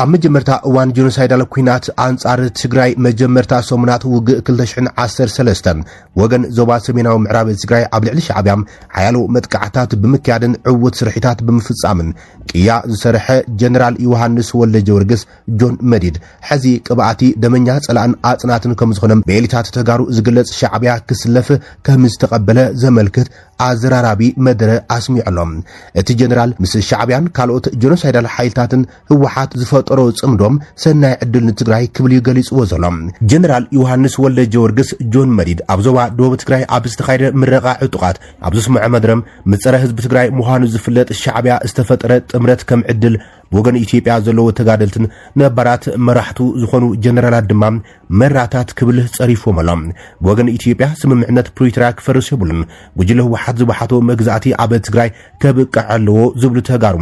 ኣብ መጀመርታ እዋን ጄኖሳይዳል ኩናት አንጻር ትግራይ መጀመርታ ሰሙናት ውግእ 2013 ወገን ዞባ ሰሜናዊ ምዕራብ ትግራይ ኣብ ልዕሊ ሻዕብያም ሓያሎ መጥቃዕታት ብምክያድን ዕውት ስርሒታት ብምፍጻምን ቅያ ዝሰርሐ ጀነራል ዮሐንስ ወልደጀወርግስ ጆን መዲድ ሕዚ ቅብኣቲ ደመኛ ጸላእን ኣጽናትን ከም ዝኾነም ብኤሊታት ተጋሩ ዝግለጽ ሻዕብያ ክስለፍ ከም ዝተቐበለ ዘመልክት ኣዘራራቢ መደረ ኣስሚዕሎም እቲ ጀነራል ምስ ሻዕብያን ካልኦት ጄኖሳይዳል ሓይልታትን ህወሓት ዝፈጠሮ ጽምዶም ሰናይ ዕድል ንትግራይ ክብል ይገሊጽዎ ዘሎም ጀነራል ዮሐንስ ወልደጀወርግስ ጆን መዲድ ኣብ ዞባ ደቡብ ትግራይ ኣብ ዝተኻየደ ምረቓ ዕጡቃት ኣብ ዝስምዑ መድረም ምጸረ ህዝቢ ትግራይ ምዃኑ ዝፍለጥ ሻዕብያ ዝተፈጠረ ጥምረት ከም ዕድል ወገን ኢትዮጵያ ዘለዎ ተጋደልትን ነባራት መራሕቱ ዝኾኑ ጀነራላት ድማ መራታት ክብል ጸሪፎም ኣሎም ወገን ኢትዮጵያ ስምምዕነት ፕሪቶሪያ ክፈርስ ይብሉን ጉጅለ ህወሓት ዝባሓቶ መግዛእቲ ኣብ ትግራይ ከብቅዕ ኣለዎ ዝብሉ ተጋሩ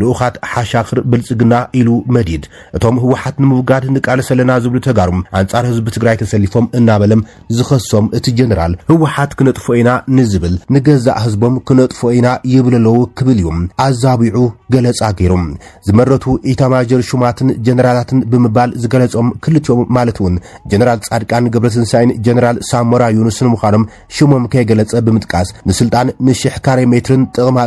ልኡኻት ሓሻኽር ብልጽግና ኢሉ መዲድ እቶም ህወሓት ንምውጋድ ንቃለሰለና ዝብሉ ተጋሩ አንጻር ህዝቢ ትግራይ ተሰሊፎም እናበለም ዝኸሶም እቲ ጀነራል ህወሓት ክነጥፎ ኢና ንዝብል ንገዛእ ህዝቦም ክነጥፎ ኢና ይብለለው ክብል እዩ ኣዛቢዑ ገለጻ ገይሮም ዝመረቱ ኢታማጀር ሹማትን ጀነራላትን ብምባል ዝገለጾም ክልቲኦም ማለትውን ጀነራል ጻድቃን ገብረትንሳኤን ጀነራል ሳሞራ ዩኑስን ምዃኖም ሽሞም ከይገለጸ ብምጥቃስ ንስልጣን ንሽሕ ካሬ ሜትርን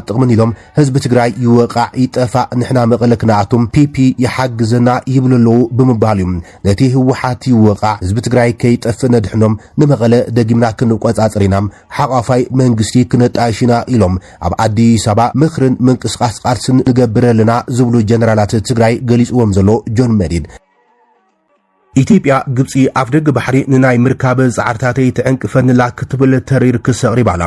ጥቕምን ኢሎም ህዝቢ ትግራይ ይወቃዕ ይጠፋእ ንሕና መቐለ ክነኣቱም ፒፒ ይሓግዘና ይብለለው ብምባል እዩ ነቲ ህወሓት ይወቃዕ ህዝቢ ትግራይ ከይጠፍእ ነድሕኖም ንመቐለ ደጊምና ክንቆጻጽር ኢና ሓቋፋይ መንግስቲ ክነጣይሽና ኢሎም ኣብ አዲስ አበባ ምኽርን ምንቅስቃስ ቃልስን ንገብረልና ዝብሉ ጀነራላት ትግራይ ገሊጽዎም ዘሎ ጆን መዲድ ኢትዮጵያ ግብጺ ኣፍደግ ባሕሪ ንናይ ምርካበ ጻዕርታተይ ተዕንቅፈንላ ክትብል ተሪር ክሰቕሪብ ኣላ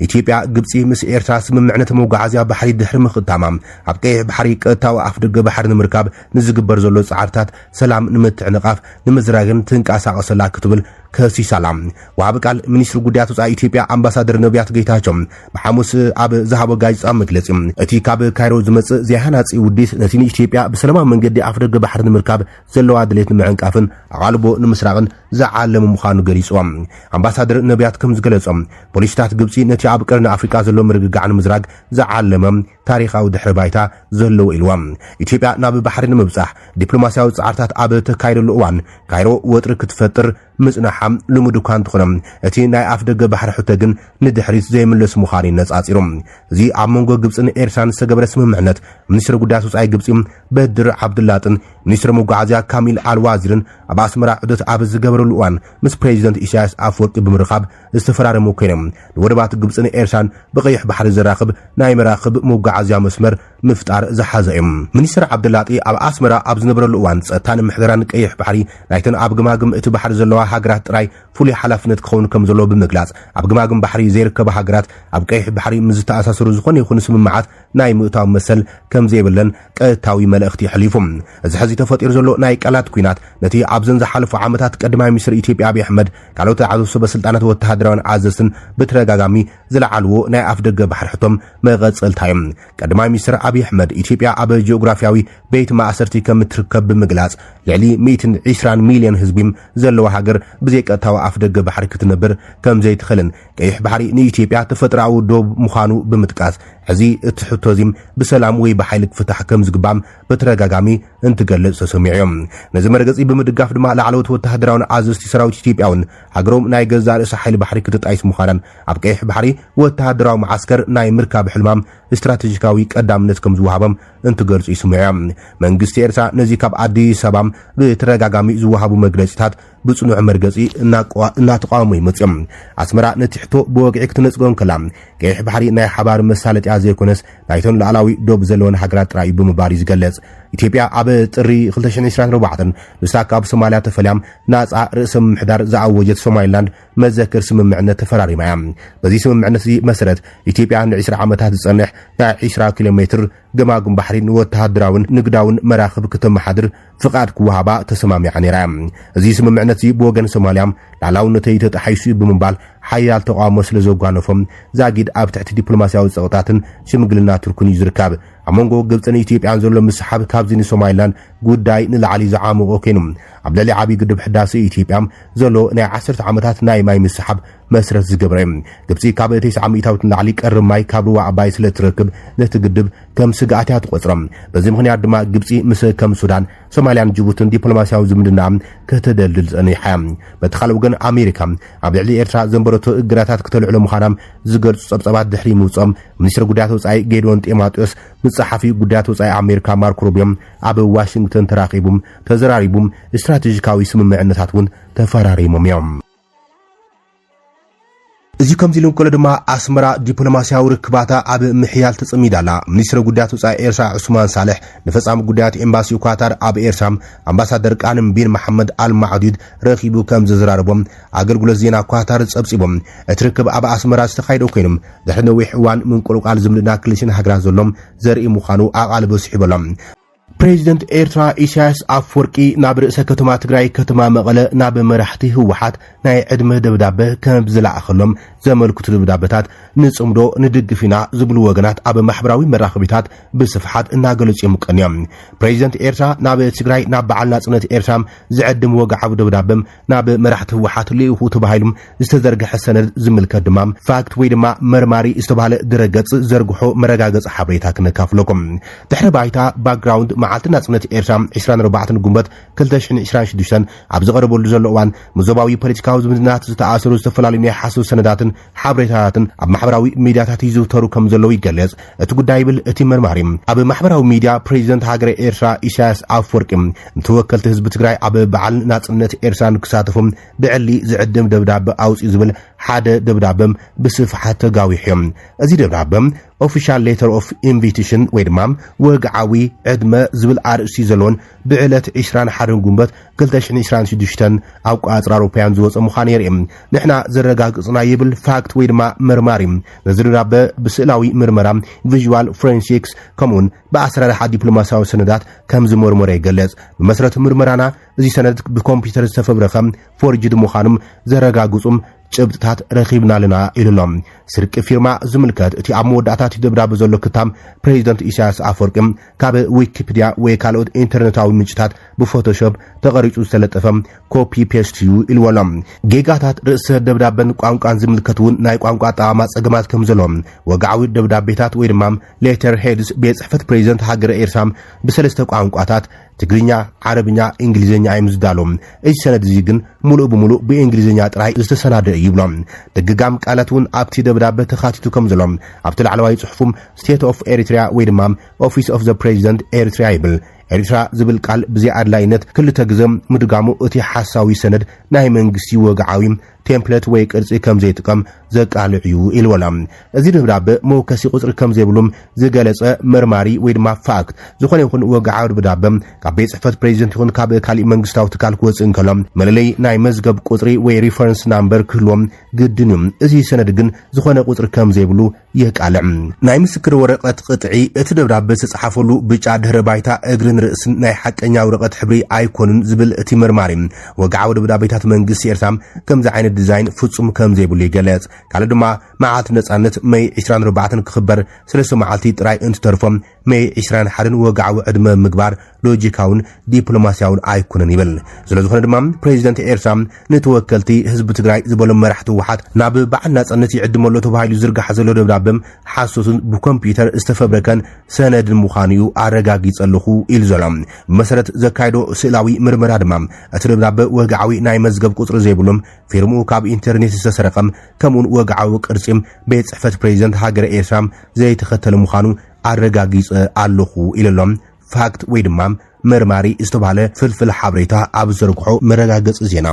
ኢትዮጵያ ግብጺ ምስ ኤርትራ ስምምዕነት መጓዓዝያ ባሕሪ ድሕሪ ምኽታማ ኣብ ቀይሕ ባሕሪ ቀጥታዊ ኣፍደግ ባሕሪ ንምርካብ ንዝግበር ዘሎ ጻዕርታት ሰላም ንምትዕንቃፍ ንምዝራግን ትንቀሳቐሰላ ክትብል ከሲሳላም ወሃብ ቃል ሚኒስትር ጉዳያት ወጻኢ ኢትዮጵያ አምባሳደር ነቢያት ጌታቸው በሐሙስ ኣብ ዝሃቦ ጋዜጣ መግለጺ እቲ ካብ ካይሮ ዝመጽእ ዘያናጺ ውዲት ነቲ ኢትዮጵያ በሰላማዊ መንገዲ ኣፍደገ ባሕሪ ንምርካብ ዘለዋ ድሌት ንምዕንቃፍን ኣቓልቦ ንምስራቅን ዝዓለሙ ምዃኑ ገሊጾም አምባሳደር ነቢያት ከም ዝገለጾም ፖሊስታት ግብጺ ነቲ ኣብ ቀርኒ ኣፍሪካ ዘሎ ምርግጋዕ ንምዝራግ ዝዓለመ ታሪኻዊ ድሕረ ባይታ ዘለዎ ኢልዎም ኢትዮጵያ ናብ ባሕሪ ንምብጻሕ ዲፕሎማሲያዊ ጻዕርታት ኣብ ተካይደሉ እዋን ካይሮ ወጥሪ ክትፈጥር ምጽናሓም ልሙድ እኳ እንትኾነም እቲ ናይ ኣፍደገ ባሕሪ ሕቶ ግን ንድሕሪት ዘይምለስ ምዃኑ ነጻጺሮም እዚ ኣብ መንጎ ግብጽን ኤርትራን ዝተገበረ ስምምዕነት ሚኒስትር ጉዳያት ወጻኢ ግብጺ በድር ዓብድላጥን ሚኒስትር መጓዓዝያ ካሚል አልዋዚርን ኣብ ኣስመራ ዑደት ኣብ ዝገበረሉ እዋን ምስ ፕሬዚደንት ኢሳያስ ኣፍወርቂ ብምርኻብ ዝተፈራረሙ ኮይኖም ንወደባት ግብጽን ኤርትራን ብቀይሕ ባሕሪ ዝራኽብ ናይ መራኽብ መጓዓዝያ መስመር ምፍጣር ዝሓዘ እዩ ሚኒስትር ዓብድላጢ ኣብ ኣስመራ ኣብ ዝነበረሉ እዋን ጸጥታን ምሕደራን ቀይሕ ባሕሪ ናይተን ኣብ ግማግም እቲ ባሕሪ ዘለዋ ሃገራት ጥራይ ፍሉይ ሓላፍነት ክኸውን ከም ዘሎ ብምግላጽ ኣብ ግማግም ባሕሪ ዘይርከባ ሃገራት ኣብ ቀይሕ ባሕሪ ምዝተኣሳሰሩ ዝኾነ ይኹን ስምምዓት ናይ ምእታዊ መሰል ከም ዘይብለን ቀጥታዊ መልእኽቲ ይሕሊፉም እዚ ሕዚ ተፈጢሩ ዘሎ ናይ ቃላት ኩናት ነቲ ኣብዘን ዝሓለፉ ዓመታት ቀዳማይ ሚኒስትር ኢትዮጵያ አብይ ኣሕመድ ካልኦት ዓበይቲ ሰበስልጣናት ወተሃደራውን ዓዘዝትን በተደጋጋሚ ዝለዓልዎ ናይ ኣፍደገ ባሕሪ ሕቶም መቐጸልታ እዮም ቀዳማይ ሚኒስትር አብይ ኣሕመድ ኢትዮጵያ ኣብ ጂኦግራፊያዊ ቤት ማእሰርቲ ከም እትርከብ ብምግላጽ ልዕሊ 120 ሚልዮን ህዝቢ ዘለዋ ሃገር ብዘይቀጥታዊ ኣፍደገ ባሕሪ ክትነብር ከም ዘይትኽእልን ቀይሕ ባሕሪ ንኢትዮጵያ ተፈጥሮኣዊ ዶብ ምዃኑ ብምጥቃስ ሕዚ እቲ ሕቶ እዚ ብሰላም ወይ ብሓይሊ ክፍታሕ ከም ዝግባም በተደጋጋሚ እንትገልጽ ተሰሚዑ እዮም ነዚ መርገጺ ብምድጋፍ ድማ ላዕለዎት ወተሃደራውን ዓዘዝቲ ሰራዊት ኢትዮጵያውን ሃገሮም ናይ ገዛ ርእሰ ሓይሊ ባሕሪ ክትጣይስ ምዃናን ኣብ ቀይሕ ባሕሪ ወተሃደራዊ ማዓስከር ናይ ምርካብ ሕልማም ስትራቴጂካዊ ቀዳምነት ከም ዝወሃቦም እንትገልጹ ይስምዑ መንግስቲ ኤርትራ ነዚ ካብ አዲስ አበባ በተደጋጋሚ ዝወሃቡ መግለጺታት ብጽኑዕ መርገጺ እናተቃወሙ ይመጽኦም ኣስመራ ነቲ ሕቶ ብወግዒ ክትነጽጎን ከላ ቀይሕ ባሕሪ ናይ ሓባር መሳለጥያ ዘይኮነስ ናይቶን ላዕላዊ ዶብ ዘለዎን ሃገራት ጥራይ ብምባል ዝገልጽ ኢትዮጵያ ኣብ ጥሪ 2024 ንሳ ካብ ሶማልያ ተፈልያም ናጻ ርእሰ ምሕዳር ዝኣወጀት ሶማሊላንድ መዘክር ስምምዕነት ተፈራሪማ እያ በዚ ስምምዕነት መሰረት ኢትዮጵያ ን20 ዓመታት ዝጸንሕ ናይ 20 ኪሎ ሜትር ገማጉም ባሕሪ ወተሃደራውን ንግዳውን መራኽብ ከተመሓድር ፍቃድ ክወሃባ ተሰማሚዓ ነይራ እዚ ስምምዕነት ብወገን ሶማልያ ላዕላውነተይ ተጣሒሱ ብምባል ሓያል ተቃውሞ ስለ ዘጓነፎም ዛጊድ ኣብ ትሕቲ ዲፕሎማሲያዊ ጸቕጣትን ሽምግልና ቱርክን ይዝርከብ ኣመንጎ ግብፅን ኢትዮጵያን ዘሎ ምስሓብ ካብዚ ንሶማሊላንድ ጉዳይ ንላዕሊ ዝዓምቆ ኮይኑ ኣብ ልዕሊ ዓብዪ ግድብ ሕዳሴ ኢትዮጵያ ዘሎ ናይ 10 ዓመታት ናይ ማይ ምስሓብ መስረት ዝገብረ ግብፂ ካብ 900 ዓመታት ንላዕሊ ቀረብ ማይ ካብ ሩባ ኣባይ ስለ ትረክብ ነቲ ግድብ ከም ስጋኣት እያ ትቆፅሮም በዚ ምክንያት ድማ ግብፂ ምስ ከም ሱዳን ሶማሊያን ጅቡትን ዲፕሎማሲያዊ ዝምድና ከተደልድል ፀኒሓ በቲ ካልእ ወገን ኣሜሪካ ኣብ ልዕሊ ኤርትራ ዘንበረቶ እግራታት ከተልዕሎ ምዃና ዝገልጹ ጸብጸባት ድሕሪ ምውጾም ሚኒስትር ጉዳያት ወጻኢ ጌድዮን ጢሞቴዎስ ምጽሓፊ ጉዳያት ወጻኢ ኣሜሪካ ማርኮ ሩቢዮ ኣብ ዋሽንግተን ተራኺቡም ተዘራሪቡም ስትራቴጂካዊ ስምምዕነታት እውን ተፈራሪሞም እዮም እዚ ከምዚ ኢሉ እንከሎ ድማ ኣስመራ ዲፕሎማሲያዊ ርክባታ ኣብ ምሕያል ተጸሚዳላ ሚኒስትር ጉዳያት ወጻኢ ኤርትራ ዑስማን ሳልሕ ንፈጻሚ ጉዳያት ኤምባሲ ኳታር ኣብ ኤርትራ ኣምባሳደር ቃንም ቢን መሐመድ አልማዕዱድ ረኺቡ ከም ዝዘራረቦም ኣገልግሎት ዜና ኳታር ጸብጺቦም እቲ ርክብ ኣብ ኣስመራ ዝተኻየደ ኮይኖም ድሕሪ ነዊሕ እዋን ምንቅልቃል ዝምድና ክልሽን ሃገራት ዘሎም ዘርኢ ምዃኑ ኣቓልቦ ስሒቦሎም ፕሬዚደንት ኤርትራ ኢሳያስ አፈወርቂ ናብ ርእሰ ከተማ ትግራይ ከተማ መቐለ ናብ መራሕቲ ህወሓት ናይ ዕድመ ደብዳቤ ከም ዝለኣኸሎም ዘመልክቱ ደብዳቤታት ንጽምዶ ንድግፊና ዝብሉ ወገናት ኣብ ማሕበራዊ መራኸቢታት ብስፍሓት እናገለጹ ይምቀንዮም ፕሬዚደንት ኤርትራ ናብ ትግራይ ናብ በዓል ናጽነት ኤርትራ ዝዕድም ወግዓዊ ደብዳቤ ናብ መራሕቲ ህወሓት ልኢኹ ተባሂሎም ዝተዘርግሐ ሰነድ ዝምልከት ድማ ፋክት ወይ ድማ መርማሪ ዝተባሃለ ድረገጽ ዘርግሖ መረጋገጽ ሓበሬታ ክነካፍለኩም ድሕሪ ባይታ ባክግራውንድ መዓልቲ ናጽነት ኤርትራ 24 ጉንበት 2026 ኣብ ዝቐረበሉ ዘሎ እዋን ምዞባዊ ፖለቲካዊ ዝምድናት ዝተኣሰሩ ዝተፈላለዩ ናይ ሓሶ ሰነዳትን ሓበሬታትን ኣብ ማሕበራዊ ሚድያታት ይዝውተሩ ከም ዘለዉ ይገልጽ እቲ ጉዳይ ብል እቲ መርማሪ ኣብ ማሕበራዊ ሚድያ ፕሬዚደንት ሃገር ኤርትራ ኢሳያስ አፈወርቂ ተወከልቲ ህዝቢ ትግራይ ኣብ በዓል ናጽነት ኤርትራ ክሳተፉም ብዕሊ ዝዕድም ደብዳቤ ኣውፅኡ ዝብል ሓደ ደብዳቤ ብስፍሓት ተጋዊሖም እዚ ደብዳቤ ኦፊሻል ሌተር ኦፍ ኢንቪቴሽን ወይ ድማ ወግዓዊ ዕድመ ዝብል ኣርእስቲ ዘለዎን ብዕለት 21 ጉንበት 2026 ኣብ ቋጽራ አውሮፓውያን ዝወፀ ምዃኑ የርኢ ንሕና ዘረጋግጽና ይብል ፋክት ወይ ድማ መርማሪ ነዚ ደብዳቤ ብስእላዊ ምርመራ ቪዥዋል ፎሬንሲክስ ከምኡን ብኣሰራርሓ ዲፕሎማሲያዊ ሰነዳት ከም ዝመርመረ ይገልጽ ብመሰረት ምርመራና እዚ ሰነድ ብኮምፒውተር ዝተፈብረኸ ፎርጅድ ምዃኑ ዘረጋግጹም ጭብጥታት ረኺብናልና ኢሉሎም ስርቂ ፊርማ ዝምልከት እቲ ኣብ መወዳእታት ደብዳቤ ዘሎ ክታም ፕሬዚደንት ኢሳያስ አፈወርቂ ካብ ዊኪፒዲያ ወይ ካልኦት ኢንተርኔታዊ ምንጭታት ብፎቶሾፕ ተቐሪጹ ዝተለጠፈ ኮፒ ፔስት እዩ ኢልወሎም ጌጋታት ርእሰ ደብዳቤን ቋንቋን ዝምልከት እውን ናይ ቋንቋ ኣጠቓቕማ ጸገማት ከም ዘለዎም ወግዓዊ ደብዳቤታት ወይ ድማ ሌተር ሄድስ ቤት ጽሕፈት ፕሬዚደንት ሃገር ኤርትራ ብሰለስተ ቋንቋታት ትግርኛ ዓረብኛ እንግሊዝኛ አይምዝዳሎም እዚ ሰነድ እዚ ግን ሙሉእ ብሙሉእ ብእንግሊዝኛ ጥራይ ዝተሰናደ ይብሎም ድግጋም ቃላቱን ኣብቲ ደብዳቤ ተኻቲቱ ከም ዘሎም ኣብቲ ላዕለዋይ ጽሑፉም ስቴት ኦፍ ኤሪትሪያ ወይ ድማ ኦፊስ ኦፍ ዘ ፕሬዚደንት ኤሪትሪያ ይብል ኤርትራ ዝብል ቃል ብዘይ ኣድላይነት ክልተ ግዜ ምድጋሙ እቲ ሓሳዊ ሰነድ ናይ መንግስቲ ወግዓዊ ቴምፕሌት ወይ ቅርጺ ከም ዘይጥቀም ዘቃልዕ እዩ ኢልወሎም እዚ ደብዳቤ መውከሲ ቁጽሪ ከም ዘይብሎም ዝገለጸ መርማሪ ወይ ድማ ፋክት ዝኾነ ይኹን ወግዓዊ ደብዳቤ ካብ ቤት ጽሕፈት ፕሬዚደንት ይኹን ካብ ካልእ መንግስታዊ ትካል ክወጽእ እንከሎም መለለይ ናይ መዝገብ ቁጽሪ ወይ ሪፈረንስ ናምበር ክህልዎም ግድን እዩ እዚ ሰነድ ግን ዝኾነ ቁጽሪ ከም ዘይብሉ የቃልዕ ናይ ምስክር ወረቐት ቅጥዒ እቲ ደብዳቤ ዝተጻሕፈሉ ብጫ ድሕረ ባይታ እግርን ርእስን ናይ ሓቀኛ ወረቐት ሕብሪ ኣይኮኑን ዝብል እቲ መርማሪ ወግዓዊ ደብዳቤታት መንግስቲ ኤርትራ ከምዚ ዓይነት ዲዛይን ፍጹም ከም ዘይብሉ ይገልጽ ካልእ ድማ መዓልቲ ነጻነት ሜይ 24 ክኽበር ሰለስተ መዓልቲ ጥራይ እንትተርፎም ሜይ 21 ወግዓዊ ዕድመ ምግባር ሎጂካውን ዲፕሎማሲያውን ኣይኮነን ይብል ስለዝኾነ ድማ ፕሬዚደንት ኤርትራ ንተወከልቲ ህዝቢ ትግራይ ዝበሎም መራሕቲ ህወሓት ናብ በዓል ናጽነት ይዕድመሎ ተባሂሉ ዝርጋሕ ዘሎ ደብዳቤ ሓሶትን ብኮምፒውተር ዝተፈብረከን ሰነድን ምዃኑ እዩ ኣረጋጊጸለኹ ኢሉ ዘሎ ብመሰረት ዘካይዶ ስእላዊ ምርመራ ድማ እቲ ደብዳቤ ወግዓዊ ናይ መዝገብ ቁጽሪ ዘይብሎም ፊርምኡ ካብ ኢንተርኔት ዝተሰረቐ ከምኡን ወግዓዊ ቅርጺ ቤት ጽሕፈት ፕሬዚደንት ሃገር ኤርትራ ዘይተኸተለ ምዃኑ ኣረጋጊጸ ኣለኹ ኢሎም ፋክት ወይ ድማ መርማሪ ዝተባሃለ ፍልፍል ሓበሬታ ኣብ ዘርግሖ መረጋገጽ ዜና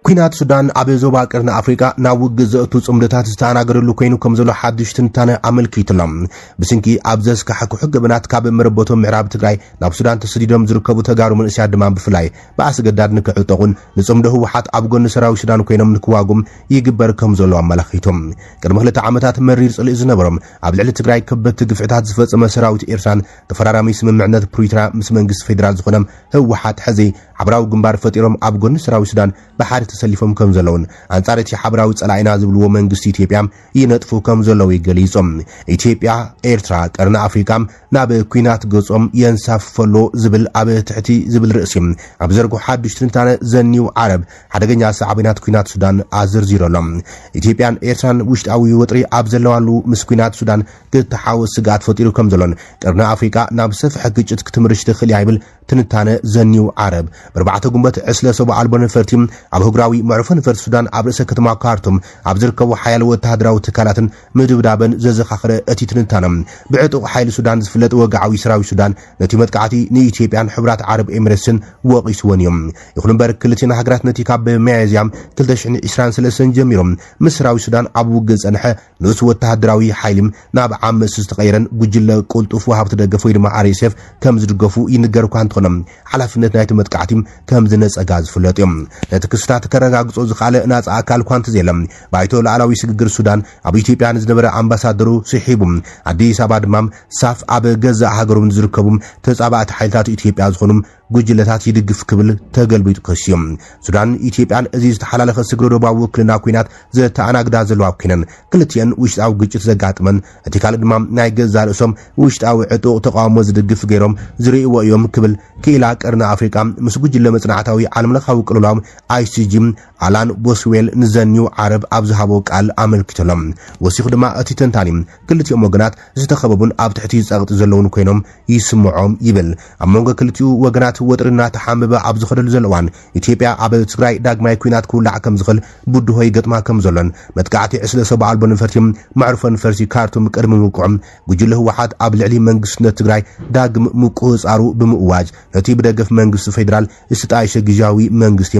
ኩናት ሱዳን ኣብ ዞባ ቀርኒ ኣፍሪካ ናብ ውግእ ዘእቱ ጽምደታት ዝተኣናገረሉ ኮይኑ ከም ዘሎ ሓድሽ ትንታነ ኣመልኪቱሎም ብስንኪ ኣብ ዘስካሕኩ ሕግብናት ካብ መረበቶም ምዕራብ ትግራይ ናብ ሱዳን ተሰዲዶም ዝርከቡ ተጋሩ መንእስያት ድማ ብፍላይ ብኣስገዳድ ንክዕጠቑን ንጽምዶ ህወሓት ኣብ ጎኒ ሰራዊት ሱዳን ኮይኖም ንክዋጉም ይግበር ከም ዘሎ ኣመላኺቶም ቅድሚ 2 ዓመታት መሪር ጽልኢ ዝነበሮም ኣብ ልዕሊ ትግራይ ከበድቲ ግፍዕታት ዝፈጸመ ሰራዊት ኤርትራን ተፈራራሚ ስምምዕነት ፕሪቶሪያ ምስ መንግስቲ ፌደራል ዝኾነ ህወሓት ሕዚ ሓብራዊ ግንባር ፈጢሮም ኣብ ጎኒ ሰራዊት ሱዳን ብሓደ ተሰሊፎም ከም ዘለውን አንጻር እቲ ሓብራዊ ጸላኢና ዝብልዎ መንግስቲ ኢትዮጵያ ይነጥፉ ከም ዘለው ይገልጾም ኢትዮጵያ ኤርትራ ቀርና አፍሪካ ናብ ኩናት ገጾም የንሳፈሎ ዝብል ኣብ ትሕቲ ዝብል ርእሲ ኣብ ዘርጉ ሓድሽ ትንታነ ዘኒው ዓረብ ሓደገኛ ሰዓቢናት ኩናት ሱዳን ኣዘርዚሮሎም ኢትዮጵያን ኤርትራን ውሽጣዊ ወጥሪ ኣብ ዘለዋሉ ምስ ኩናት ሱዳን ክትሓወስ ስጋት ፈጢሩ ከም ዘሎን ቀርና አፍሪካ ናብ ሰፍሕ ግጭት ክትምርሽ ትኽእል ይብል ትንታነ ዘኒው ዓረብ በርባዕተ ጉንበት ዕስለ ሰባ አልቦ ነፈርቲ ኣብ ህግራዊ መዕርፎ ነፈርቲ ሱዳን ኣብ ርእሰ ከተማ ካርቱም ኣብ ዝርከቡ ሓያል ወተሃደራዊ ትካላትን ምድብዳበን ዘዘኻኽረ እቲ ትንታነ ብዕጡቕ ሓይሊ ሱዳን ዝፍለጥ ወግዓዊ ሰራዊት ሱዳን ነቲ መጥቃዕቲ ንኢትዮጵያን ሕብራት ዓረብ ኤሚሬትስን ወቂስዎን እዮም ይኹን እምበር ክልቲና ሃገራት ነቲ ካብ ሚያዝያ 2023 ጀሚሮም ምስ ሰራዊት ሱዳን ኣብ ውግእ ጸንሐ ንእሱ ወተሃደራዊ ሓይሊ ናብ ዓመስ ዝተቐየረን ጉጅለ ቁልጡፍ ወሃብቲ ደገፍ ወይ ድማ RSF ከም ዝድገፉ ይንገር እኳ እንትኾኖም ሓላፍነት ናይቲ መጥቃዕቲ ከም ዝነጸጋ ዝፍለጥ እዮም ነቲ ክስታት ከረጋግጾ ዝኻለ ናጻ ኣካል ኳንቲ ዘለም ባይቶ ላዕላዊ ስግግር ሱዳን ኣብ ኢትዮጵያ ዝነበረ ኣምባሳደሩ ስሒቡ ኣዲስ ኣበባ ድማ ሳፍ ኣብ ገዛ ሃገሮም ዝርከቡ ተጻባእቲ ሓይልታት ኢትዮጵያ ዝኾኑ ጉጅለታት ይድግፍ ክብል ተገልቢጡ ከስዮም ሱዳን ኢትዮጵያን እዚ ዝተሓላለኸ ስግሮ ደባዊ ውክልና ኩናት ዘተኣናግዳ ዘለዋ ኮይነን ክልቲአን ውሽጣዊ ግጭት ዘጋጥመን እቲ ካልእ ድማ ናይ ገዛ ርእሶም ውሽጣዊ ዕጡቕ ተቃውሞ ዝድግፍ ገይሮም ዝርእይዎ እዮም ክብል ክኢላ ቀርና አፍሪካ ምስ ጉጅለ መጽናዕታዊ ዓለምለኻዊ ቅልውላዊ ICG አላን ቦስዌል ንዘኒው ዓረብ ኣብ ዝሃቦ ቃል ኣመልክተሎም ወሲኹ ድማ እቲ ተንታኒ ክልቲኦም ወገናት ዝተኸበቡን ኣብ ትሕቲ ጸቕጢ ዘለውን ኮይኖም ይስምዖም ይብል ኣብ መንጎ ክልቲኡ ወገናት ወጥርና ተሓምበ ኣብ ዝኸደሉ ዘለዋን ኢትዮጵያ ኣብ ትግራይ ዳግማይ ኩናት ክውላዕ ከም ዝኽእል ቡድሆ ይገጥማ ከም ዘሎን መጥቃዕቲ ዕስለ ሰባ አልቦ ነፈርቲ መዕርፎ ነፈርቲ ካርቱም ቅድሚ ምውቅዖም ጉጅለ ህወሓት ኣብ ልዕሊ መንግስትነት ትግራይ ዳግም ምቁህፃሩ ብምእዋጅ ነቲ ብደገፍ መንግስቲ ፌደራል ዝተጣየሸ ግዝያዊ መንግስቲ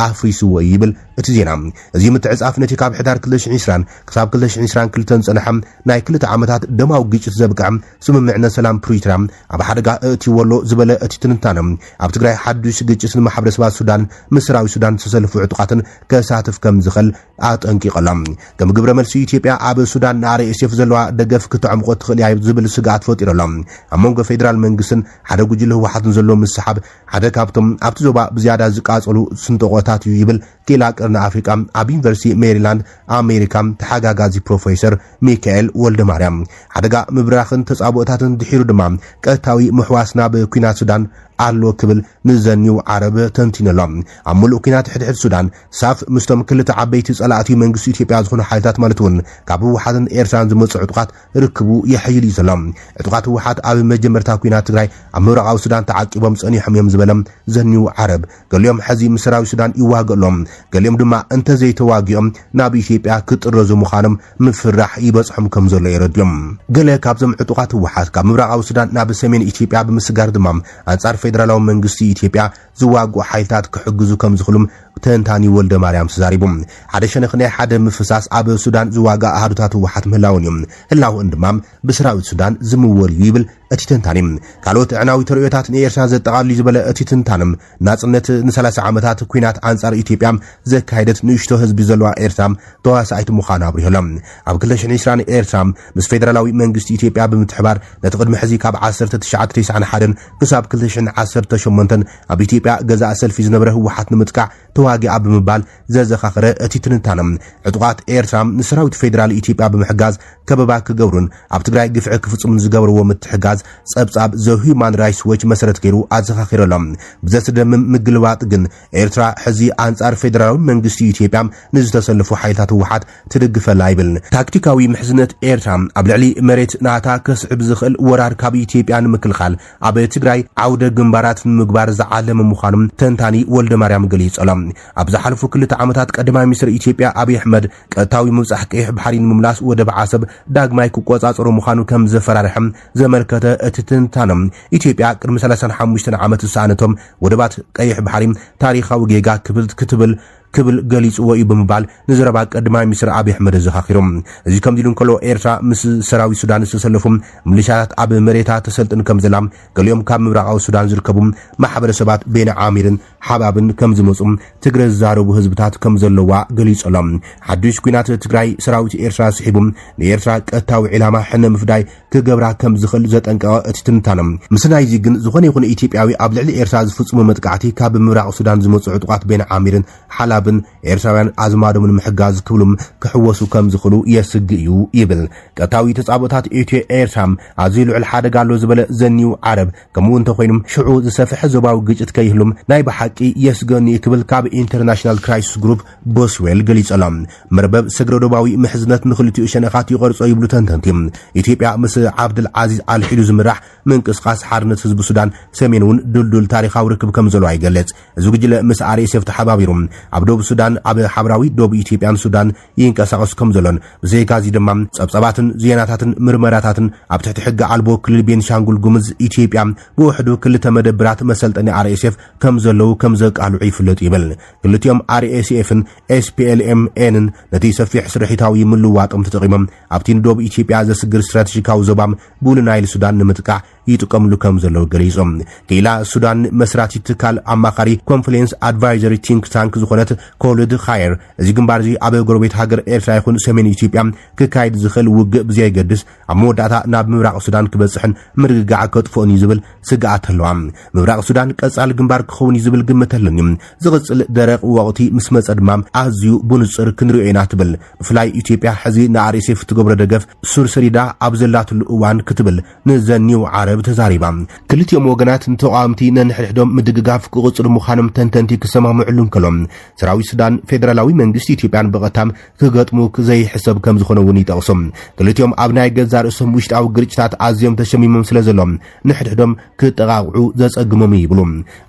ኣፍሪስዎ ይብል እቲ ዜና እዚ ምትዕጻፍ ነቲ ካብ ሕዳር 2020 ክሳብ 2022 ጸንሐ ናይ ክልተ ዓመታት ደማዊ ግጭት ዘብቅዕ ስምምዕነት ሰላም ፕሪቶሪያ ኣብ ሓደጋ እትወሎ ዝበለ እቲ ትንታነ ኣብ ትግራይ ሓድሽ ግጭት ንማሕበረሰባት ሱዳን ምስ ሰራዊት ሱዳን ተሰልፉ ዕጡቃትን ከሳትፍ ከም ዝኽእል ኣጠንቂቖሎም ከም ግብረ መልሲ ኢትዮጵያ ኣብ ሱዳን RSF ዘለዋ ደገፍ ክትዕምቆ ትኽእል እያ ዝብል ስጋት ፈጢሮሎም ኣብ መንጎ ፌደራል መንግስትን ሓደ ጉጅለ ህወሓትን ዘሎ ምስሓብ ሓደ ካብቶም ኣብቲ ዞባ ብዝያዳ ዝቃጸሉ ስንጥቆታት እዩ ይብል ኪላ ቀርና አፍሪካ ኣብ ዩኒቨርሲቲ ሜሪላንድ ኣሜሪካ ተሓጋጋዚ ፕሮፌሰር ሚካኤል ወልደማርያም ሓደጋ ምብራኽን ተጻብኦታትን ድሒሩ ድማ ቀጥታዊ ምሕዋስ ናብ ኩናት ሱዳን አሎ ክብል ንዘኒው ዓረብ ተንቲነሎም ኣብ ሙሉእ ኩናት ሕድሕድ ሱዳን ሳፍ ምስቶም ክልተ ዓበይቲ ጸላእቲ መንግስቲ ኢትዮጵያ ዝኾኑ ሓይልታት ማለት እውን ካብ ህወሓትን ኤርትራን ዝመጹ ዕጡቃት ርክቡ ይሕይል ይዘሎም ዕጡቃት ህወሓት ኣብ መጀመርታ ኩናት ትግራይ ኣብ ምብራቃዊ ሱዳን ተዓቂቦም ጸኒሖም እዮም ዝበለም ዘኒው ዓረብ ገሊኦም ሕዚ ምስ ሰራዊት ሱዳን ይዋገሎም ገሊኦም ድማ እንተዘይተዋጊኦም ናብ ኢትዮጵያ ክጥረዙ ምዃኖም ምፍራሕ ይበጽሖም ከም ዘሎ ይረድዮም ገለ ካብዞም ዕጡቃት ህወሓት ካብ ምብራቃዊ ሱዳን ናብ ሰሜን ኢትዮጵያ ብምስጋር ድማ አንጻር ፌደራላዊ መንግስቲ ኢትዮጵያ ዝዋግኡ ሓይልታት ክሕግዙ ከም ዝኽእሉም ተንታኒ ወልደ ማርያም ተዛሪቦም ሓደ ሸነኽ ናይ ሓደ ምፍሳስ ኣብ ሱዳን ዝዋጋ ኣሃዱታት ህወሓት ምህላውን እዮም ህላውን ድማ ብሰራዊት ሱዳን ዝምወል ይብል እቲ ተንታኒ ካልኦት ዕናዊ ተርእዮታት ንኤርትራ ዘጠቓልሉ ዝበለ እቲ ተንታኒ ናጽነት ን30 ዓመታት ኩናት አንጻር ኢትዮጵያ ዘካየደት ንእሽቶ ህዝቢ ዘለዋ ኤርትራ ተዋሳኢት ምዃና ኣብሪሆሎም ኣብ 2020 ኤርትራ ምስ ፌደራላዊ መንግስቲ ኢትዮጵያ ብምትሕባር ነቲ ቅድሚ ሕዚ ካብ 1991 ክሳብ 2018 ኣብ ኢትዮጵያ ገዛእ ሰልፊ ዝነበረ ህወሓት ንምጥቃዕ ተዋጊኣ ብምባል ዘዘኻኽረ እቲ ትንታነ ዕጡቃት ኤርትራ ንሰራዊት ፌደራል ኢትዮጵያ ብምሕጋዝ ከበባ ክገብሩን ኣብ ትግራይ ግፍዒ ክፍጽሙ ዝገበርዎ ምትሕጋዝ ጸብጻብ ዘ ሂውማን ራይትስ ዎች መሰረት ገይሩ ኣዘኻኺረሎም ብዘስደምም ምግልባጥ ግን ኤርትራ ሕዚ አንጻር ፌደራላዊ መንግስቲ ኢትዮጵያ ንዝተሰለፉ ሓይልታት ህወሓት ትድግፈላ ይብል ታክቲካዊ ምሕዝነት ኤርትራ ኣብ ልዕሊ መሬት ናታ ከስዕብ ዝኽእል ወራር ካብ ኢትዮጵያ ንምክልኻል ኣብ ትግራይ ዓውደ ግንባራት ንምግባር ዝዓለመ ምዃኑ ተንታኒ ወልደ ማርያም ገሊጾሎም ኣብ ዝሓለፉ ክልተ ዓመታት ቀዳማይ ሚኒስትር ኢትዮጵያ አብይ አሕመድ ቀጥታዊ ምብጻሕ ቀይሕ ባሕሪ ንምምላስ ወደብ ዓሰብ ዳግማይ ክቆጻጸሩ ምዃኑ ከም ዘፈራርሕም ዘመልከተ እቲ ትንታነ ኢትዮጵያ ቅድሚ 35 ዓመት ዝሰኣነቶም ወደባት ቀይሕ ባሕሪ ታሪኻዊ ጌጋ ክትብል ክብል ገሊጽዎ እዩ ብምባል ንዘረባ ቀዳማይ ሚኒስትር አብይ አሕመድ ዘኻኺሮም እዚ ከም ዲሉን ከሎ ኤርትራ ምስ ሰራዊት ሱዳን ዝተሰለፉ ሚሊሻታት ኣብ መሬታ ተሰልጥን ከም ዘላም ገሊኦም ካብ ምብራቃዊ ሱዳን ዝርከቡ ማሕበረሰባት ቤነ ዓሚርን ሓባብን ከም ዝመጹ ትግራይ ዝዛረቡ ህዝብታት ከም ዘለዋ ገሊጾሎም ሓድሽ ኩናት ትግራይ ሰራዊት ኤርትራ ስሒቡ ንኤርትራ ቀጥታዊ ዕላማ ሕነ ምፍዳይ ክገብራ ከም ዝኽእል ዘጠንቀቐ እቲ ትንታኖም ምስ ናይዚ ግን ዝኾነ ይኹን ኢትዮጵያዊ ኣብ ልዕሊ ኤርትራ ዝፍጽሙ መጥቃዕቲ ካብ ምብራቅ ሱዳን ዝመጹ ዕጡቃት ቤነ ዓሚርን ሓላብን ኤርትራውያን ኣዝማዶምን ምሕጋዝ ክብሉም ክሕወሱ ከም ዝኽእሉ የስግ እዩ ይብል ቀጥታዊ ተጻቦታት ኢትዮ ኤርትራ ኣዝዩ ልዑል ሓደጋ ኣሎ ዝበለ ዘኒው ዓረብ ከምኡ እንተኾይኑ ሽዑ ዝሰፍሐ ዞባዊ ግጭት ከይህሉም ናይ ብሓቂ የስገኒ ክብል ካብ ኢንተርናሽናል ክራይሲስ ግሩፕ ቦስዌል ገሊጸሎም መርበብ ሰግረዶባዊ ምሕዝነት ንኽልቲኡ ሸነኻት ይቐርጾ ይብሉ ተንተንቲ ኢትዮጵያ ምስ ዓብድል ዓዚዝ አልሒሉ ዝምራሕ ምንቅስቃስ ሓርነት ህዝቢ ሱዳን ሰሜን እውን ድልዱል ታሪኻዊ ርክብ ከም ዘሎ ይገልጽ እዚ ግጅለ ምስ አርኤስኤፍ ተሓባቢሩ ኣብ ደቡብ ሱዳን ኣብ ሓብራዊ ደቡብ ኢትዮጵያን ሱዳን ይንቀሳቐሱ ከም ዘሎን ብዘይካዚ ድማ ጸብጸባትን ዜናታትን ምርመራታትን ኣብ ትሕቲ ሕጊ ኣልቦ ክልል ቤንሻንጉል ጉሙዝ ኢትዮጵያ ብውሕዱ ክልተ መደብራት መሰልጠኒ አርኤስኤፍ ከም ዘለው ከም ዘቃልዑ ይፍለጥ ይብል ክልቲኦም አርኤስኤፍን ኤስፒኤልኤምኤንን ነቲ ሰፊሕ ስርሒታዊ ምልዋጦም ተጠቂሞም ኣብቲ ደቡብ ኢትዮጵያ ዘስግር ስትራቴጂካዊ ዞባም ቡል ናይል ሱዳን ንምጥቃዕ ይጥቀምሉ ከም ዘለው ገሊጾም ከኢላ ሱዳን መስራቲ ትካል ኣማኻሪ ኮንፈረንስ አድቫይዘሪ ቲንክ ታንክ ዝኾነት ኮልድ ኻየር እዚ ግንባር እዚ ኣብ ጎረቤት ሃገር ኤርትራ ይኹን ሰሜን ኢትዮጵያ ክካይድ ዝኽእል ውግእ ብዘይገድስ ኣብ መወዳእታ ናብ ምብራቅ ሱዳን ክበጽሕን ምርግጋዕ ከጥፎን ዝብል ስጋኣት ኣለዋ ምብራቅ ሱዳን ቀጻል ግንባር ክኸውን ዝብል ግምት ኣለኒ ዝቕጽል ደረቕ ወቕቲ ምስ መጸ ድማ ኣዝዩ ብንጹር ክንሪኦ ኢና ትብል ብፍላይ ኢትዮጵያ ሕዚ ንአርኤስኤፍ ትገብሮ ደገፍ ሱርሰሪዳ ኣብ ዘላትሉ እዋን ክትብል ንዘኒው ዓረብ ተዛሪባ ክልቲኦም ወገናት ተቃዋምቲ ነንሕድሕዶም ምድግጋፍ ክቕጽሉ ምዃኖም ተንተንቲ ክሰማምዑሉን ከሎም ሰራዊት ሱዳን ፌደራላዊ መንግስቲ ኢትዮጵያን በቐታም ክገጥሙ ዘይሕሰብ ከም ዝኾነ እውን ይጠቕሶም ክልቲኦም ኣብ ናይ ገዛ ርእሶም ውሽጣዊ ግርጭታት ኣዝዮም ተሸሚሞም ስለ ዘሎም ንሕድሕዶም ክጠቃቅዑ ዘጸግሞም ይብሉ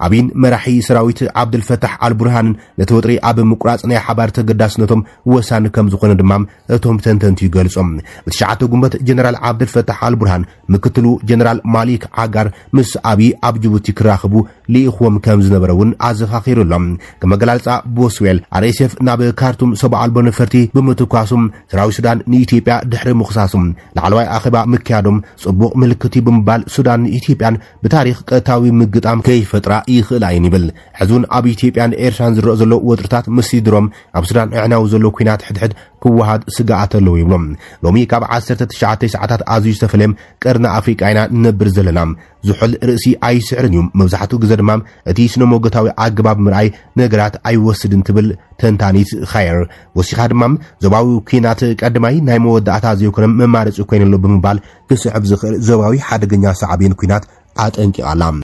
ኣብን መራሒ ሰራዊት ዓብድልፈታሕ አልቡርሃንን ነቲ ወጥሪ ኣብ ምቁራጽ ናይ ሓባር ተገዳስነቶም ወሳኒ ከም ዝኾነ ድማ እቶም ተንተንቲ ይገልጾም ብትሽዓተ ጉንበት ጀነራል ዓብድልፈታሕ አልቡርሃን ምክትሉ ጀነራል ማሊክ ዓጋር ምስ አቢ ኣብ ጅቡቲ ክራኽቡ ሊኢኽዎም ከም ዝነበረውን ኣዘኻኺሩሎም ከመገላልጻ ቦስዌል አርኤስኤፍ ናብ ካርቱም ሰብዓ ኣልቦ ነፈርቲ ብምትኳሱም ሰራዊት ሱዳን ንኢትዮጵያ ድሕሪ ምኽሳሱም ላዕለዋይ ኣኼባ ምክያዶም ጽቡቕ ምልክት ብምባል ሱዳን ኢትዮጵያን ብታሪኽ ቀጥታዊ ምግጣም ከይፈጥራ ይኽእላ ይብል ሕዙን ኣብ ኢትዮጵያን ኤርትራን ዝረአ ዘሎ ወጥርታት መሲድሮም ኣብ ሱዳን ዕዕናዊ ዘሎ ኩናት ሕድሕድ ክወሃድ ስጋኣት ኣለዎ ይብሎም ሎሚ ካብ 19 ሰዓታት ኣዝዩ ዝተፈለየም ቀርና ኣፍሪቃ ኢና ንነብር ዘለና ዝሑል ርእሲ ኣይስዕርን እዩ መብዛሕትኡ ግዜ ድማ እቲ ስነሞገታዊ ኣገባብ ምርኣይ ነገራት ኣይወስድን ትብል ተንታኒት ኻየር ወሲኻ ድማ ዞባዊ ኩናት ቀዳማይ ናይ መወዳእታ ዘይኮነ መማረፂ ኮይነሎ ብምባል ክስዕብ ዝኽእል ዞባዊ ሓደገኛ ሳዕቤን ኩናት ኣጠንቂቓላ